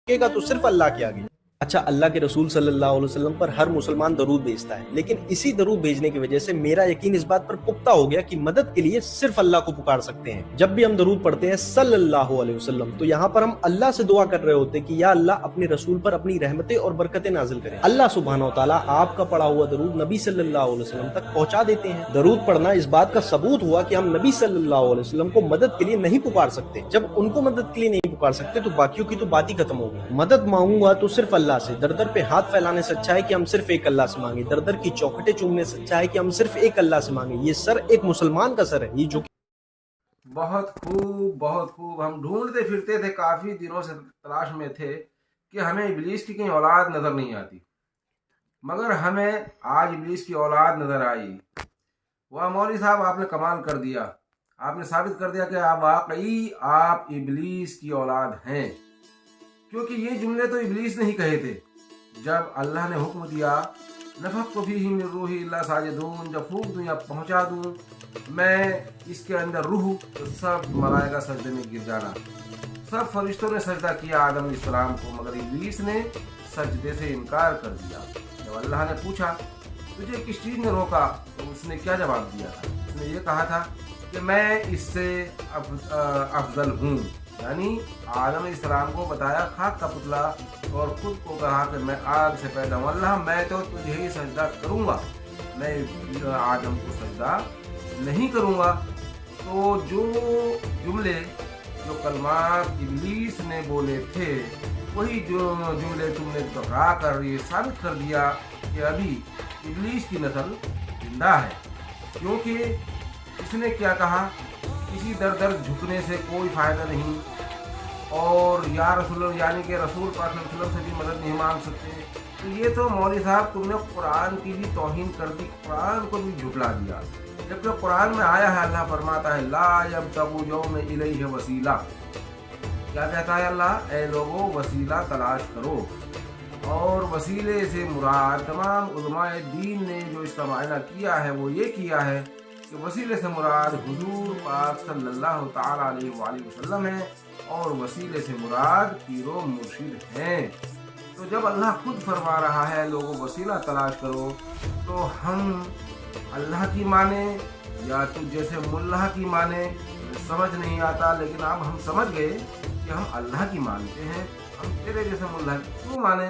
झुकेगा तो सिर्फ अल्लाह के आगे। अच्छा, अल्लाह के रसूल सल्लल्लाहु अलैहि वसल्लम पर हर मुसलमान दरूद भेजता है, लेकिन इसी दरूद भेजने की वजह से मेरा यकीन इस बात पर पुख्ता हो गया कि मदद के लिए सिर्फ अल्लाह को पुकार सकते हैं। जब भी हम दरूद पढ़ते हैं सल्लल्लाहु अलैहि वसल्लम, तो यहाँ पर हम अल्लाह से दुआ कर रहे होते हैं कि या अल्लाह अपने रसूल पर अपनी रहमतें और बरकतें नाजिल करें। अल्लाह सुब्हानहू व तआला आपका पढ़ा हुआ दरूद नबी सल्लल्लाहु अलैहि वसल्लम तक पहुंचा देते हैं। दरूद पढ़ना इस बात का सबूत हुआ कि हम नबी सल्लल्लाहु अलैहि वसल्लम को मदद के लिए नहीं पुकार सकते। जब उनको मदद के लिए नहीं पुकार सकते तो बाकियों की तो बात ही खत्म होगी। मदद मांगूंगा तो सिर्फ अल्लाह से, दर दर पे हाथ फैलाने से अच्छा है कि हम सिर्फ एक अल्लाह से मांगे। दर दर की चौखटें चूमने से अच्छा है कि हम सिर्फ एक अल्लाह से मांगे। ये सर एक मुसलमान का सर है, ये जो बहुत खूब, बहुत खूब। हम ढूंढते फिरते थे, काफी दिनों से तलाश में थे कि हमें इब्लीस की कहीं औलाद नजर नहीं आती, मगर हमें आज इब्लीस की औलाद नजर आई। वाह मौलवी साहब, आपने कमाल कर दिया। आपने साबित कर दिया कि वाकई आप इब्लीस की औलाद हैं, क्योंकि ये जुमले तो इब्लीस ने ही कहे थे। जब अल्लाह ने हुक्म दिया नफ़ख़्तु फ़ीही मिन रूही इल्ला साजिदून, जब फूंक दूं या पहुंचा दूं मैं इसके अंदर रूह, तो सब मलाइका सजदे में गिर जाना। सब फरिश्तों ने सजदा किया आदम अलैहिस्सलाम को, मगर इब्लीस ने सजदे से इनकार कर दिया। जब अल्लाह ने पूछा तुझे किस चीज़ ने रोका, तो उसने क्या जवाब दिया था? उसने ये कहा था कि मैं इससे अफजल हूँ, यानी आदम अलैहिस्सलाम को बताया खाक का पुतला और खुद को कहा कि मैं आग से पैदा हूँ। अल्लाह मैं तो तुझे ही सजदा करूँगा, मैं आदम को सजदा नहीं करूँगा। तो जो जुमले, जो कलमात इब्लीस ने बोले थे, वही जो जुमले तुमने दोहरा कर ये साबित कर दिया कि अभी इब्लीस की नस्ल जिंदा है। क्योंकि इसने क्या कहा, किसी दर दर झुकने से कोई फ़ायदा नहीं, और या रसूल यानी कि रसूल पाक सल्लल्लाहु अलैहि वसल्लम से भी मदद नहीं मांग सकते। तो ये तो मौलवी साहब तुमने कुरान की भी तौहीन कर दी, कुरान को भी झुटला दिया। जबकि कुरान में आया है, अल्लाह फरमाता है ला यब्तगू यौम इलैहि वसीला। क्या कहता है अल्लाह? ए लोगों, वसीला तलाश करो। और वसीले से मुराद तमाम उलमाए दीन ने जो इसका मायना किया है वो ये किया है कि वसीले से मुराद हुजूर पाक सल्लल्लाहु ताला अलैहि वसल्लम है, और वसीले से मुराद पीरो मुर्शिद हैं। तो जब अल्लाह खुद फरमा रहा है लोगों वसीला तलाश करो, तो हम अल्लाह की माने या तो जैसे मुल्लाह की माने, समझ नहीं आता। लेकिन अब हम समझ गए कि हम अल्लाह की मानते हैं, हम तेरे जैसे मुल्लाह की क्यों माने।